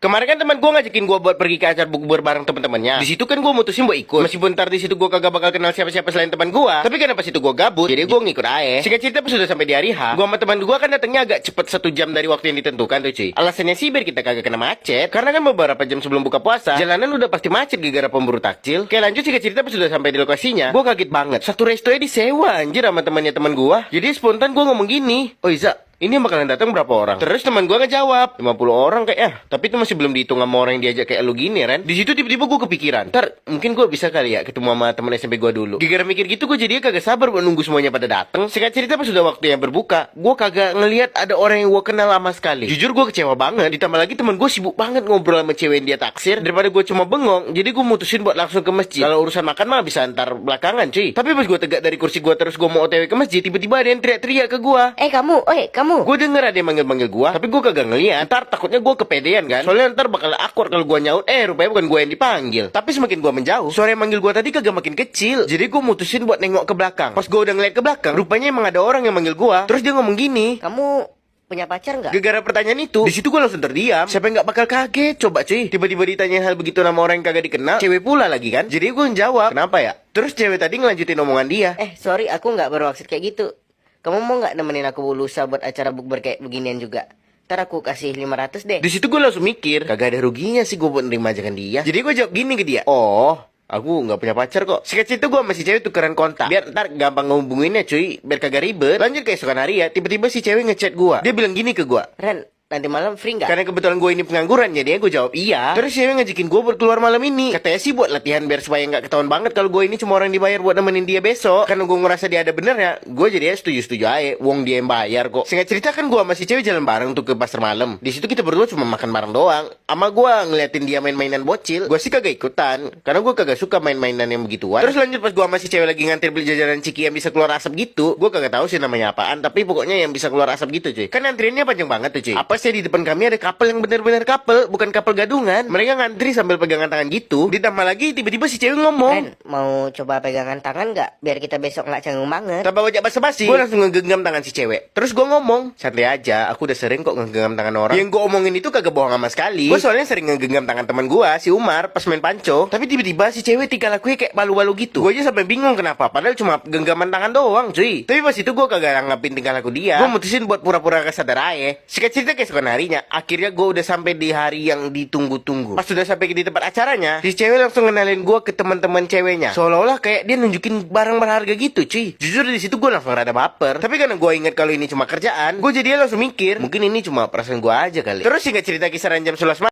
Kemarin kan teman gue ngajakin gue buat pergi ke acara bukber bareng teman-temannya. Di situ kan gue mutusin buat ikut. Meskipun ntar di situ gue kagak bakal kenal siapa-siapa selain teman gue. Tapi karena pas itu gue gabut, jadi gue ngikut aja. Singkat cerita pas sudah sampai di hari H, gue sama teman gue kan datangnya agak cepet 1 jam dari waktu yang ditentukan tuh cuy. Alasannya sih biar kita kagak kena macet. Karena kan beberapa jam sebelum buka puasa, jalanan udah pasti macet gara-gara pemburu takjil. Kayak lanjut singkat cerita pas sudah sampai di lokasinya, gue kaget banget. Satu restonya disewa anjir sama temannya teman gue. Jadi spontan gue ngomong gini, "Oh Iza, ini yang bakalan datang berapa orang?" Terus teman gue ngejawab, 50 orang kayak tapi itu masih belum dihitung sama orang yang diajak kayak lu gini, Ren. Di situ tiba-tiba gue kepikiran, ntar mungkin gue bisa kali ya ketemu sama temen SMP gue dulu. Gara-gara mikir gitu gue jadinya kagak sabar buat nunggu semuanya pada datang. Singkat cerita pas sudah waktu yang berbuka, gue kagak ngelihat ada orang yang gue kenal lama sekali. Jujur gue kecewa banget, ditambah lagi temen gue sibuk banget ngobrol sama cewek yang dia taksir. Daripada gue cuma bengong, jadi gue mutusin buat langsung ke masjid. Kalau urusan makan mah bisa antar belakangan cuy. Tapi pas gue tegak dari kursi gue terus gue mau OTW ke masjid, tiba-tiba ada yang teriak-teriak ke gue. Kamu. Gue denger ada yang manggil-manggil gua, tapi gua kagak ngeliat. Ntar takutnya gua kepedean kan. Soalnya ntar bakal awkward kalau gua nyaut, rupanya bukan gua yang dipanggil. Tapi semakin gua menjauh, suara yang manggil gua tadi kagak makin kecil. Jadi gua mutusin buat nengok ke belakang. Pas gua udah ngeliat ke belakang, rupanya emang ada orang yang manggil gua. Terus dia ngomong gini, Kamu punya pacar nggak? gara-gara pertanyaan itu, di situ gua langsung terdiam. Siapa yang nggak bakal kaget? Coba cuy, tiba-tiba ditanyain hal begitu nama orang yang kagak dikenal, cewek pula lagi kan. Jadi gua jawab, kenapa ya? Terus cewek tadi ngelanjutin omongan dia. Sorry, aku nggak bermaksud kayak gitu. Kamu mau nggak nemenin aku lusa buat acara bukber kayak beginian juga? Ntar aku kasih 500 deh. Di situ gue langsung mikir, kagak ada ruginya sih gue buat nerima ajakan dia. Jadi gue jawab gini ke dia, "Oh, aku nggak punya pacar kok." Singkat cerita gue masih cewek tukeran kontak, biar ntar gampang ngehubunginnya cuy, biar kagak ribet. Lanjut keesokan hari ya, tiba-tiba si cewek ngechat gue. Dia bilang gini ke gue, Ren, nanti malam free nggak? karena kebetulan gue ini pengangguran, jadinya gue jawab iya. Terus cewek ngajakin gue buat keluar malam ini. Katanya sih buat latihan biar supaya nggak ketahuan banget kalau gue ini cuma orang dibayar buat nemenin dia besok. Karena gue ngerasa dia ada benernya, gue jadinya setuju-setuju aja. Wong dia yang bayar kok. Singkat cerita kan gue masih cewek jalan bareng tuh ke pasar malam. Di situ kita berdua cuma makan bareng doang. Ama gue ngeliatin dia main-mainan bocil. Gue sih kagak ikutan, karena gue kagak suka main-mainan yang begituan. Terus lanjut pas gue masih cewek lagi nganter beli jajanan ciki yang bisa keluar asap gitu. Gue kagak tahu sih namanya apaan, tapi pokoknya yang bisa keluar asap gitu cuy. Kan antriannya panjang banget tuh cuy. Apa sih di depan kami ada couple yang bener-bener couple, bukan couple gadungan. Mereka ngantri sambil pegangan tangan gitu. Ditambah lagi tiba-tiba si cewek ngomong, Ren, mau coba pegangan tangan nggak? Biar kita besok nggak canggung banget. tanpa wajah basa-basi, gue langsung ngegenggam tangan si cewek. Terus gue ngomong, santai aja, aku udah sering kok ngegenggam tangan orang. Yang gue omongin itu kagak bohong sama sekali. Gue soalnya sering ngegenggam tangan teman gue, si Umar, pas main panco. Tapi tiba-tiba si cewek tingkah lakunya kayak balu-balu gitu. Gue aja sampai bingung kenapa, padahal cuma genggaman tangan doang cuy. Tapi pas itu gue kagak nanggapin tingkah laku dia. Gue mutusin buat pura-pura kesadar aja. Singkat cerita keesokan harinya, akhirnya gue udah sampai di hari yang ditunggu-tunggu. Pas sudah sampai di tempat acaranya, si cewek langsung kenalin gue ke teman-teman ceweknya. Seolah-olah kayak dia nunjukin barang berharga gitu, cuy. Jujur di situ gue langsung rada baper. Tapi karena gue inget kalau ini cuma kerjaan, gue jadinya langsung mikir, mungkin ini cuma perasaan gue aja kali. Terus singkat cerita kisaran jam 11 malam,